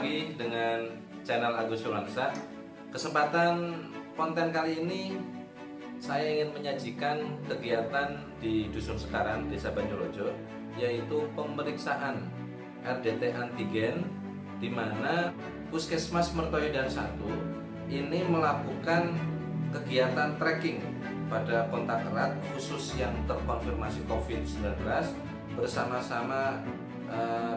lagi dengan channel Agus Yulansa. Kesempatan konten kali ini saya ingin menyajikan kegiatan di Dusun Sekaran, Desa Banyurojo, yaitu pemeriksaan RDT antigen, di mana Puskesmas Mertoyodan 1 ini melakukan kegiatan tracking pada kontak erat khusus yang terkonfirmasi COVID-19 bersama-sama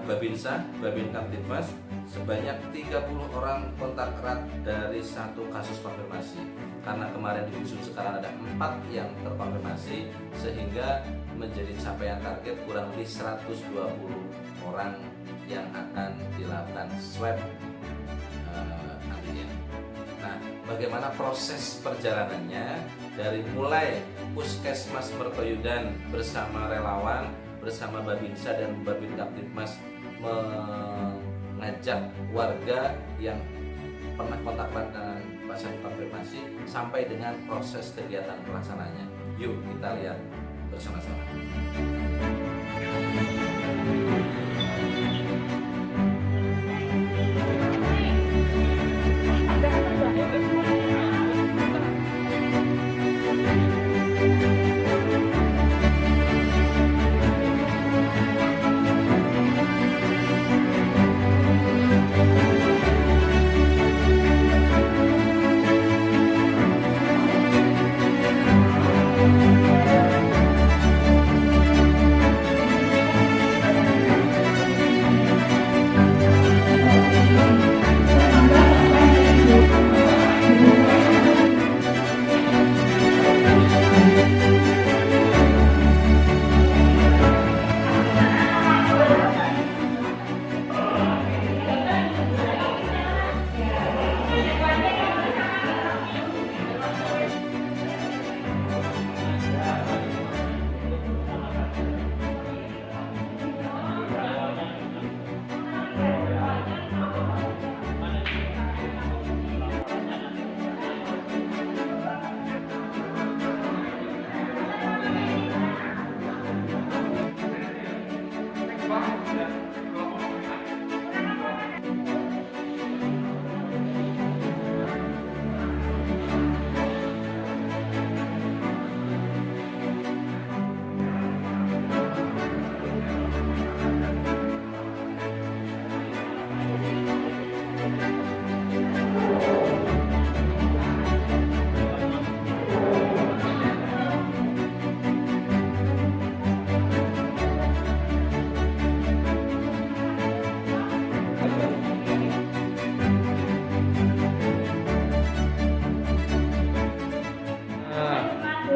Babinsa, Babin Kamtibmas, sebanyak 30 orang kontak erat dari satu kasus konfirmasi. Karena kemarin di Dusun Sekaran ada 4 yang terkonfirmasi, sehingga menjadi capaian target kurang lebih 120 orang yang akan dilakukan swab antigen. Nah, bagaimana proses perjalanannya dari mulai Puskesmas Mertoyodan bersama relawan, bersama Babinsa dan Babin Kamtibmas mengajak warga yang pernah kontak erat dengan pasien konfirmasi sampai dengan proses kegiatan pelaksananya. Yuk kita lihat bersama-sama.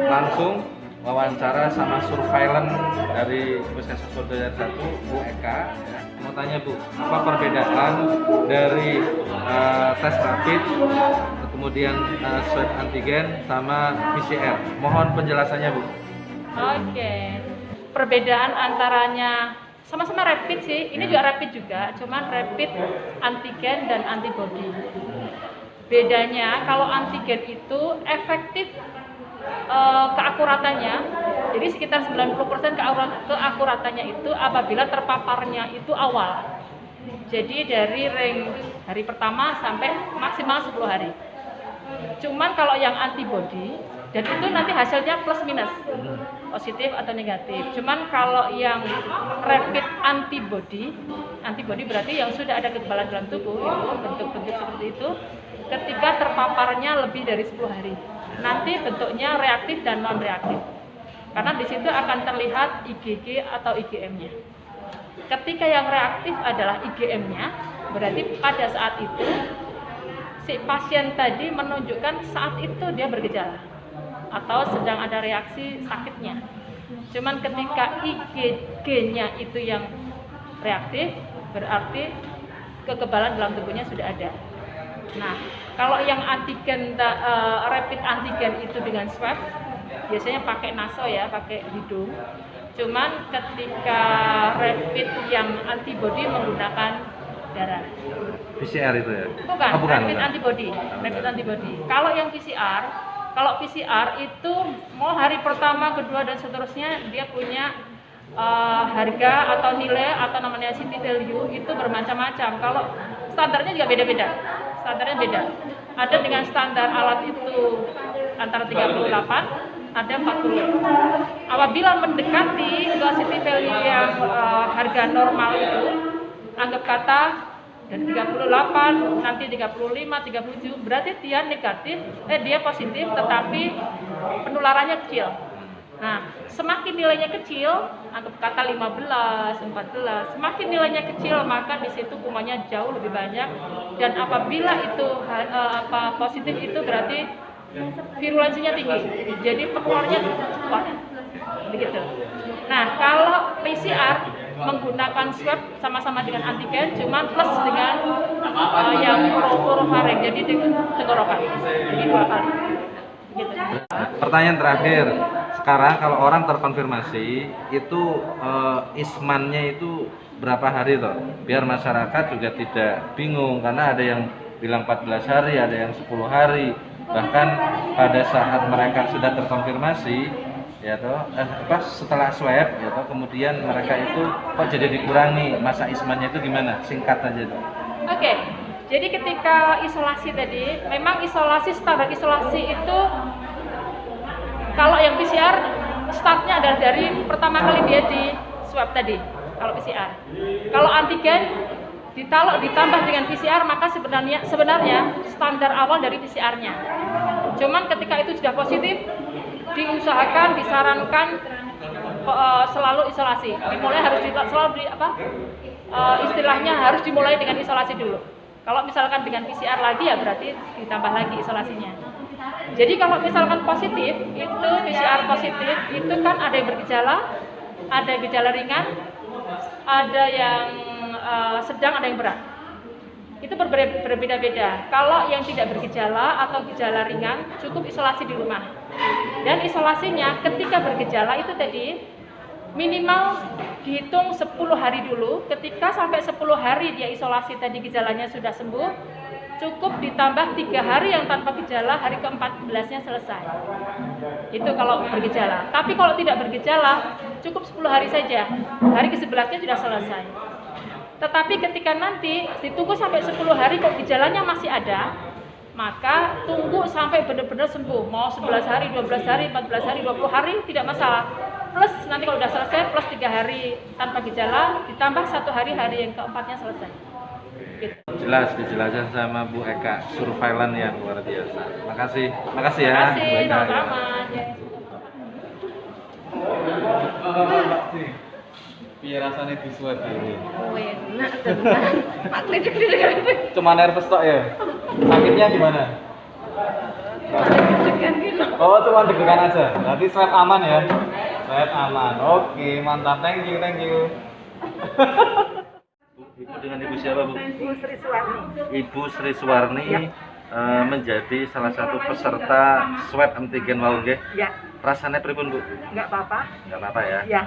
Langsung wawancara sama surveillance dari Puskesmas Mertoyodan 1, Bu Eka. Mau tanya Bu, apa perbedaan dari tes rapid, kemudian swab antigen sama PCR? Mohon penjelasannya Bu. Oke, perbedaan antaranya sama-sama rapid sih. Ini juga rapid juga, cuman rapid antigen dan antibody. Bedanya kalau antigen itu efektif keakuratannya, jadi sekitar 90% keakuratannya itu apabila terpaparnya itu awal. Jadi dari hari pertama sampai maksimal 10 hari. Cuman kalau yang antibody, dan itu nanti hasilnya plus minus, positif atau negatif. Cuman kalau yang rapid antibody berarti yang sudah ada kekebalan dalam tubuh, itu bentuk-bentuk seperti itu, ketika terpaparnya lebih dari 10 hari. Nanti bentuknya reaktif dan non reaktif. Karena di situ akan terlihat IgG atau IgM-nya. Ketika yang reaktif adalah IgM-nya, berarti pada saat itu si pasien tadi menunjukkan saat itu dia bergejala atau sedang ada reaksi sakitnya. Cuman ketika IgG-nya itu yang reaktif, berarti kekebalan dalam tubuhnya sudah ada. Nah, kalau yang antigen rapid antigen itu dengan swab, biasanya pakai naso ya, pakai hidung. Cuman ketika rapid yang antibody menggunakan darah. PCR itu ya? Bukan, oh, bukan rapid antibody. Rapid antibody. Kalau yang PCR itu mau hari pertama, kedua dan seterusnya dia punya harga atau nilai atau namanya city value itu bermacam-macam. Kalau standarnya juga beda-beda. Standarnya beda. Ada dengan standar alat itu antara 38, ada 40. Apabila mendekati city value yang harga normal itu, anggap kata dari 38 nanti 35, 37, berarti dia negatif, dia positif tetapi penularannya kecil. Nah, semakin nilainya kecil, anggap kata 15, 14, semakin nilainya kecil maka di situ kumannya jauh lebih banyak, dan apabila itu positif itu berarti virulensinya tinggi. Jadi penularannya cepat. Begitu. Nah, kalau PCR menggunakan swab sama-sama dengan antigen, cuma plus dengan yang orofaring, jadi dengan tenggorokan. Jadi 2 kali. Gitu. Pertanyaan terakhir, sekarang kalau orang terkonfirmasi itu ismannya itu berapa hari toh? Biar masyarakat juga tidak bingung, karena ada yang bilang 14 hari, ada yang 10 hari. Bahkan pada saat mereka sudah terkonfirmasi, ya toh, setelah swab, ya toh, kemudian mereka itu kok jadi dikurangi masa ismannya itu gimana? Singkat aja toh. Oke. Jadi ketika isolasi tadi, memang standar isolasi itu kalau yang PCR startnya adalah dari pertama kali dia di swab tadi, kalau PCR. Kalau antigen ditambah dengan PCR, maka sebenarnya standar awal dari PCR-nya. Cuman ketika itu sudah positif, diusahakan, disarankan selalu isolasi. Istilahnya harus dimulai dengan isolasi dulu. Kalau misalkan dengan PCR lagi, ya berarti ditambah lagi isolasinya. Jadi kalau misalkan positif, itu PCR positif itu kan ada yang bergejala, ada gejala ringan, ada yang sedang, ada yang berat. Itu berbeda-beda. Kalau yang tidak bergejala atau gejala ringan, cukup isolasi di rumah. Dan isolasinya ketika bergejala itu tadi minimal dihitung 10 hari dulu. Ketika sampai 10 hari dia isolasi tadi gejalanya sudah sembuh, cukup ditambah 3 hari yang tanpa gejala, hari ke-14-nya selesai. Itu kalau bergejala. Tapi kalau tidak bergejala, cukup 10 hari saja. Hari ke-11-nya sudah selesai. Tetapi ketika nanti ditunggu sampai 10 hari kok gejalanya masih ada, maka tunggu sampai benar-benar sembuh. Mau 11 hari, 12 hari, 14 hari, 20 hari, tidak masalah. Plus nanti kalau sudah selesai, plus 3 hari tanpa gejala, ditambah 1 hari yang ke-4-nya selesai. Gitu. Jelas dijelaskan sama Bu Eka, surveillance yang luar biasa. Makasih ya. Terima kasih, Bu Eka. sama-sama. Piye rasane disuap iki? Enak tenan. Pak klinik. Cuma nervous tok ya? Sakitnya gimana? Oh, cuma deg-degan aja. Berarti swab aman ya? Swab aman. Oke, mantap. Thank you. Ibu dengan Ibu siapa, Bu? Ibu Sri Suwarni. Ibu Sri Suwarni menjadi salah satu peserta swab antigen mau nggih. Ya, Rasanya pripun, Bu? nggak apa-apa. Enggak apa-apa ya. Ya.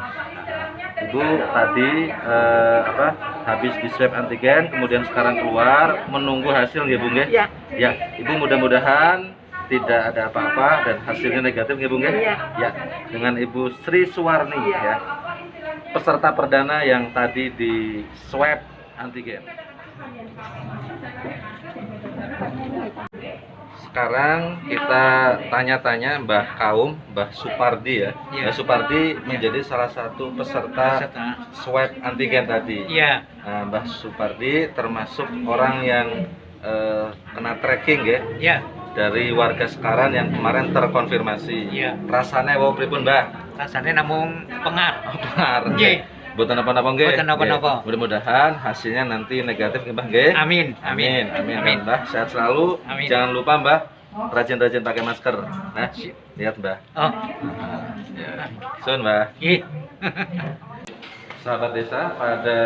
Ibu tadi habis di swab antigen, kemudian sekarang keluar menunggu hasil nggih, Bu nggih? Ya. Ya, Ibu mudah-mudahan tidak ada apa-apa dan hasilnya negatif nggih, Bu nggih? Iya. Ya. Dengan Ibu Sri Suwarni Iya. ya. Peserta perdana yang tadi di swab antigen. Sekarang kita tanya-tanya Mbah Kaum, Mbah Supardi ya. Iya. Mbah Supardi menjadi salah satu peserta swab antigen tadi. Iya. Nah, Mbah Supardi termasuk orang yang kena tracking ya, Ya, dari warga sekarang yang kemarin terkonfirmasi. Iya. Rasanya wow pripun, Mbah? rasanya namung pengar. Benar. Nggih. Mboten napa-napa nggih. Mboten napa-napa. Nggih. Mudah-mudahan hasilnya nanti negatif nggih, Mbah nggih. Amin. Amin. Mbah, sehat selalu. Amin. Jangan lupa, Mbah, rajin-rajin pakai masker. Nah, lihat, Mbah. Oh, Ya. Sun, Mbah. nggih. Sahabat desa, pada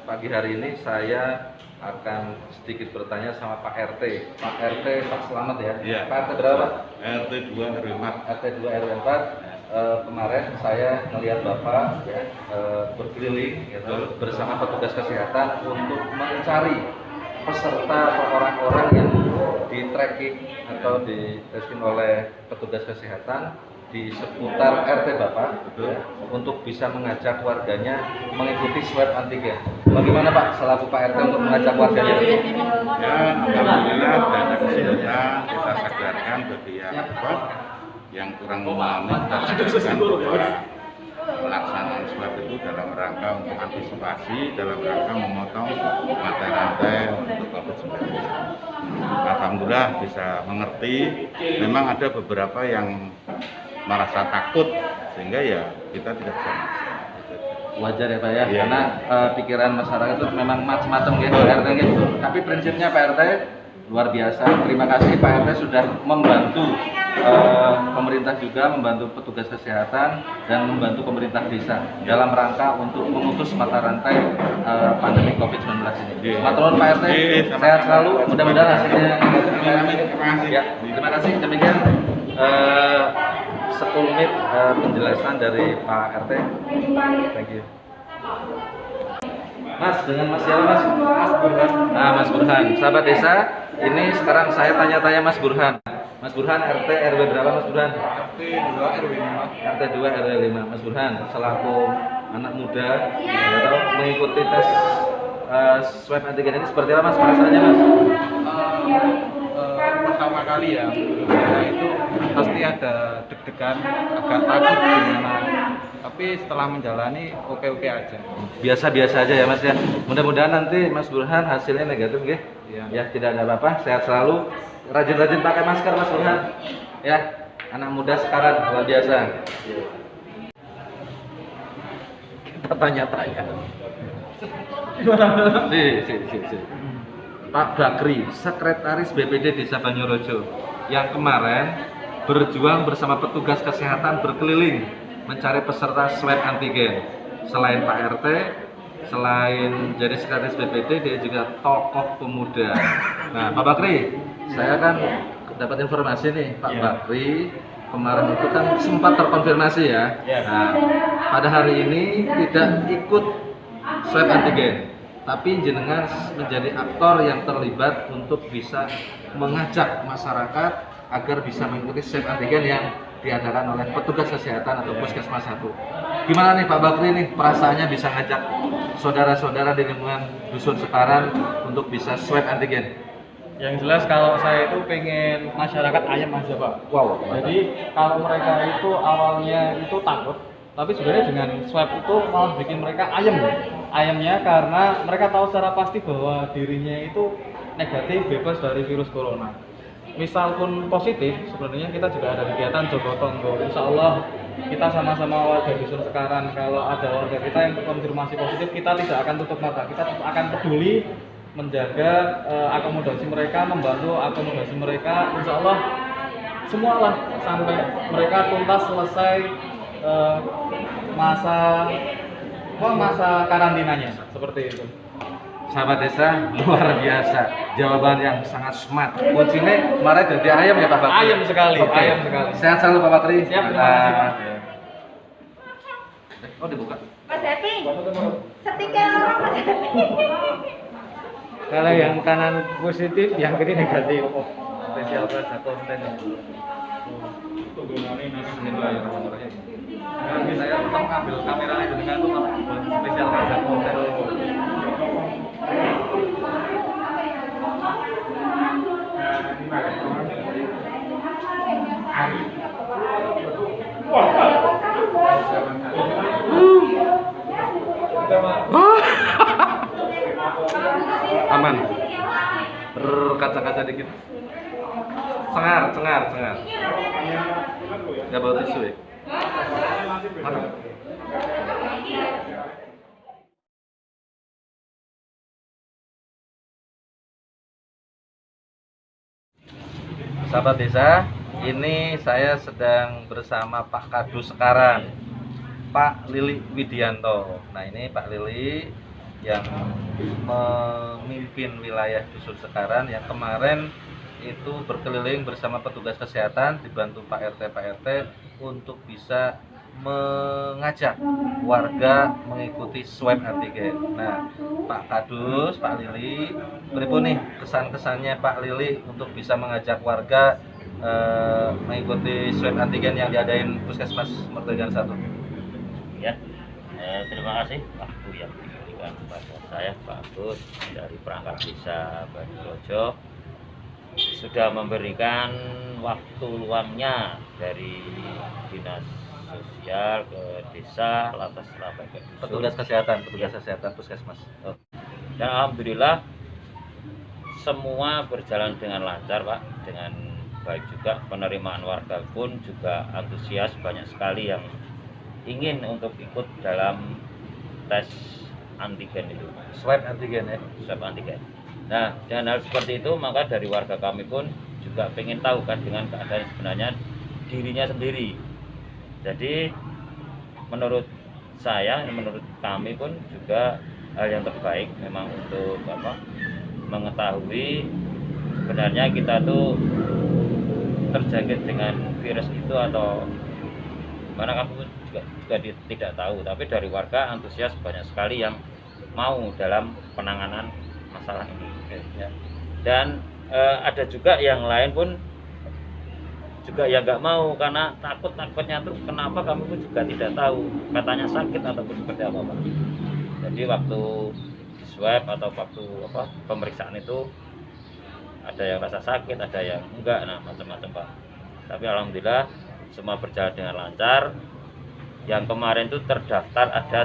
pagi hari ini saya akan sedikit bertanya sama Pak RT. Pak RT, Pak Selamat ya. Iya. Pak RT berapa? RT 2 RW 4. RT 2 RW 4. Kemarin saya melihat Bapak ya, berkeliling gitu, bersama petugas kesehatan untuk mencari peserta atau orang-orang yang di tracking atau di tracking oleh petugas kesehatan di seputar RT Bapak, betul, untuk bisa mengajak warganya mengikuti swab antigen. Bagaimana Pak selaku Pak RT untuk mengajak warganya? Ya, alhamdulillah ada kesempatan kita sadarkan bagi yang kurang memahami, kita sadarkan bahwa pelaksanaan swab itu dalam rangka untuk antisipasi, dalam rangka memotong rantai-rantai untuk COVID-19. Alhamdulillah bisa mengerti. Memang ada beberapa yang merasa takut sehingga ya kita tidak bisa maksa. Wajar ya Pak ya, Iya. karena pikiran masyarakat itu memang macam-macam gitu Pak RT gitu. Tapi prinsipnya Pak RT luar biasa. Terima kasih Pak RT sudah membantu pemerintah juga, membantu petugas kesehatan dan membantu pemerintah desa dalam rangka untuk memutus mata rantai pandemi COVID-19 ini. Iya. Matur nuwun Pak RT, Sama-sama. sehat selalu. Mudah-mudahan hasilnya Amin. Terima kasih. Ya, terima kasih. Demikian sekelumit penjelasan dari Pak RT. Thank you. Mas, dengan Mas siapa Mas? Mas Burhan. Nah, Mas Burhan, sahabat desa. Ini sekarang saya tanya-tanya Mas Burhan. Mas Burhan, RT RW berapa Mas Burhan? RT 2 RW 5. RT 2 RW 5. Mas Burhan, selaku anak muda atau mengikuti tes swab antigen ini seperti apa Mas perasaannya Mas? Pertama kali ya, itu pasti ada deg-degan, agak takut gimana. Tapi setelah menjalani oke-oke aja. Biasa-biasa aja ya Mas ya. Mudah-mudahan nanti Mas Burhan hasilnya negatif nggih. Iya. Ya, tidak ada apa-apa. Sehat selalu. Rajin-rajin pakai masker Mas Burhan. Ya, anak muda sekarang luar biasa. Kita tanya-tanya. Si. Pak Bakri, Sekretaris BPD Desa Banyurojo, yang kemarin berjuang bersama petugas kesehatan berkeliling mencari peserta swab antigen. Selain Pak RT, selain jadi sekretaris BPD, dia juga tokoh pemuda. Nah, Pak Bakri, saya kan dapat informasi nih, Pak Bakri kemarin itu kan sempat terkonfirmasi ya. Nah, pada hari ini tidak ikut swab antigen, tapi jenengan menjadi aktor yang terlibat untuk bisa mengajak masyarakat agar bisa mengikuti swab antigen yang diadakan oleh petugas kesehatan atau puskesmas 1. Gimana nih Pak Bakri nih perasaannya bisa ngajak saudara-saudara di lingkungan dusun Sekaran untuk bisa swab antigen? Yang jelas kalau saya itu pengen masyarakat ayam aja Pak. Wow. Jadi kalau mereka itu awalnya itu takut, tapi sebenarnya dengan swab itu malah bikin mereka ayam ya. Ayamnya karena mereka tahu secara pasti bahwa dirinya itu negatif, bebas dari virus corona. Misal pun positif, sebenarnya kita juga ada kegiatan Jogo Tonggo. Insya Allah kita sama-sama warga dusun Sekaran. Kalau ada warga kita yang terkonfirmasi positif, kita tidak akan tutup mata. Kita akan peduli menjaga akomodasi mereka, membantu akomodasi mereka. Insya Allah semualah sampai mereka tuntas selesai masa karantinanya, seperti itu. Sahabat desa, luar biasa. Jawaban yang sangat smart. Kuncinya kemarin jadi ayam ya Pak Bakri? Ayam sekali, Oke. ayam sekali. Sehat selalu Pak Bakri. Siap, terima kasih, Pak. Oh dibuka. Mas Happy, setika orang Mas Happy. Kalau yang kanan positif, yang kiri negatif. Spesial rasa konten. Bismillahirrahmanirrahim. Nanti saya tetap ambil kameranya dengan tuh buat spesial rasa konten. Aman. Berkaca-kaca dikit. Cengar. Gak bawa tisu ya? Mana? Sahabat desa, ini saya sedang bersama Pak Kadus Sekaran, Pak Lili Widianto. Nah ini Pak Lili yang memimpin wilayah dusun Sekaran yang kemarin itu berkeliling bersama petugas kesehatan dibantu Pak RT untuk bisa mengajak warga mengikuti swab antigen. Nah, Pak Kadus, Pak Lili, berikut nih kesan-kesannya Pak Lili untuk bisa mengajak warga mengikuti swab antigen yang diadain Puskesmas Mertojan 1. Ya, terima kasih waktu yang diberikan kepada saya Pak Agus dari perangkat desa Banyurojo sudah memberikan waktu luangnya dari dinas sosial ke desa lantas sampai ke dusun. Petugas kesehatan Puskesmas. Dan alhamdulillah semua berjalan dengan lancar Pak, dengan baik juga. Penerimaan warga pun juga antusias, banyak sekali yang ingin untuk ikut dalam tes antigen itu, Swab antigen ya. swab antigen. Nah, dengan hal seperti itu maka dari warga kami pun juga pengen tahu kan dengan keadaan sebenarnya dirinya sendiri. Jadi menurut saya, menurut kami pun juga hal yang terbaik memang untuk mengetahui sebenarnya kita tuh terjangkit dengan virus itu atau mana, kami pun juga tidak tahu, tapi dari warga antusias banyak sekali yang mau dalam penanganan masalah ini ya. Dan ada juga yang lain pun juga yang nggak mau karena takutnya tuh kenapa, kami pun juga tidak tahu katanya sakit ataupun seperti apa Pak. Jadi waktu swab atau waktu pemeriksaan itu ada yang rasa sakit, ada yang enggak, nah macam-macam Pak. Tapi alhamdulillah semua berjalan dengan lancar. Yang kemarin itu terdaftar ada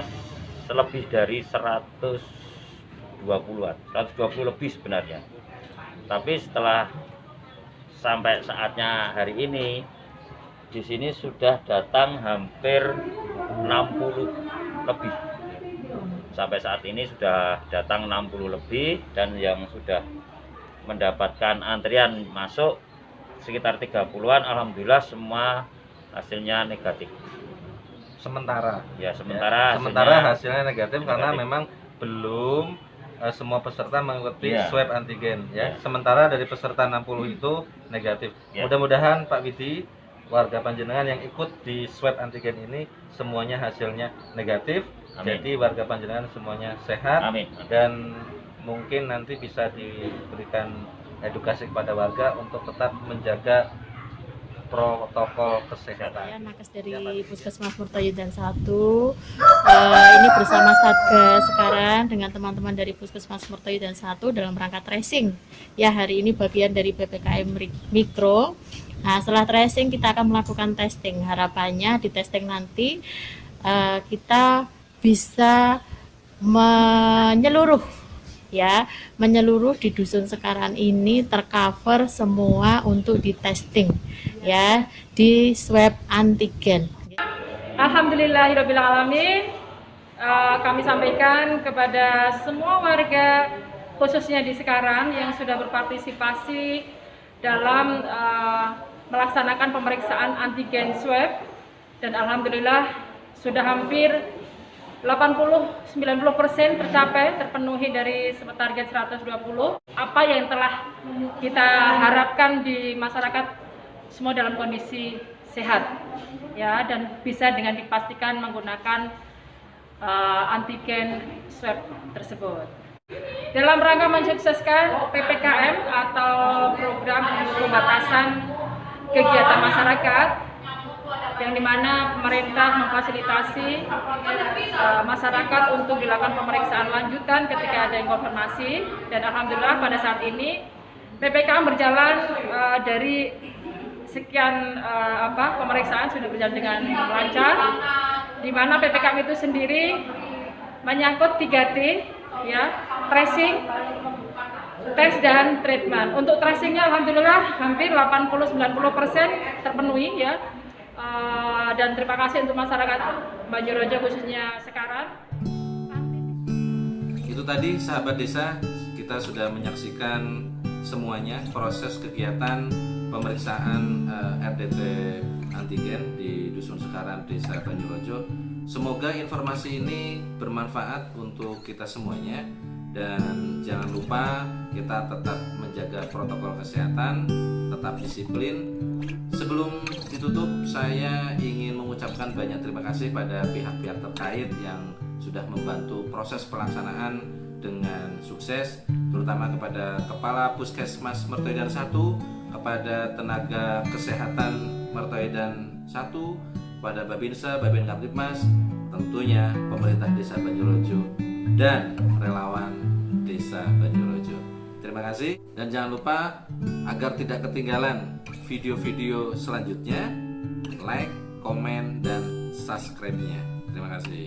selebih dari 120-an, 120 lebih sebenarnya. Tapi setelah sampai saatnya hari ini di sini sudah datang hampir 60 lebih. Sampai saat ini sudah datang 60 lebih dan yang sudah mendapatkan antrian masuk sekitar 30-an. Alhamdulillah semua hasilnya negatif. Sementara Sementara hasilnya negatif karena memang belum semua peserta mengikuti swab antigen ya. Sementara dari peserta 60 itu negatif. Mudah-mudahan Pak Widi, warga Panjenengan yang ikut di swab antigen ini semuanya hasilnya negatif. Amin. Jadi warga Panjenengan semuanya sehat. Amin. Dan mungkin nanti bisa diberikan edukasi kepada warga untuk tetap menjaga protokol kesehatan. Saya nakes dari Puskesmas Mertojan 1. Ini bersama Satgas sekarang dengan teman-teman dari Puskesmas Mertojan 1 dalam rangka tracing. Ya, hari ini bagian dari PPKM Mikro. Nah, setelah tracing kita akan melakukan testing. Harapannya di testing nanti kita bisa menyeluruh di dusun sekarang ini tercover semua untuk di testing ya, di swab antigen. Alhamdulillahirabbil alamin. Kami sampaikan kepada semua warga khususnya di sekarang yang sudah berpartisipasi dalam melaksanakan pemeriksaan antigen swab, dan alhamdulillah sudah hampir 80-90% tercapai, terpenuhi dari target 120. Apa yang telah kita harapkan di masyarakat semua dalam kondisi sehat ya, dan bisa dengan dipastikan menggunakan antigen swab tersebut. Dalam rangka mensukseskan PPKM atau program pembatasan kegiatan masyarakat, yang dimana pemerintah memfasilitasi masyarakat untuk dilakukan pemeriksaan lanjutan ketika ada yang konfirmasi, dan alhamdulillah pada saat ini PPKM berjalan dari sekian pemeriksaan sudah berjalan dengan lancar, di mana PPKM itu sendiri menyangkut 3T ya, tracing, tes dan treatment. Untuk tracingnya alhamdulillah hampir 80-90% terpenuhi ya. Dan terima kasih untuk masyarakat Banyurojo khususnya sekarang. Itu tadi sahabat desa, kita sudah menyaksikan semuanya proses kegiatan pemeriksaan RDT antigen di Dusun Sekaran, Desa Banyurojo. Semoga informasi ini bermanfaat untuk kita semuanya, dan jangan lupa kita tetap menjaga protokol kesehatan, tetap disiplin. Sebelum ditutup, saya ingin mengucapkan banyak terima kasih pada pihak-pihak terkait yang sudah membantu proses pelaksanaan dengan sukses, terutama kepada Kepala Puskesmas Mertojan 1, kepada tenaga kesehatan Mertoidan 1, pada Babinsa, Babin Kamtibmas, tentunya pemerintah Desa Banjurojo dan relawan Desa Banjurojo. Terima kasih, dan jangan lupa agar tidak ketinggalan video-video selanjutnya, like, komen, dan subscribe-nya. Terima kasih.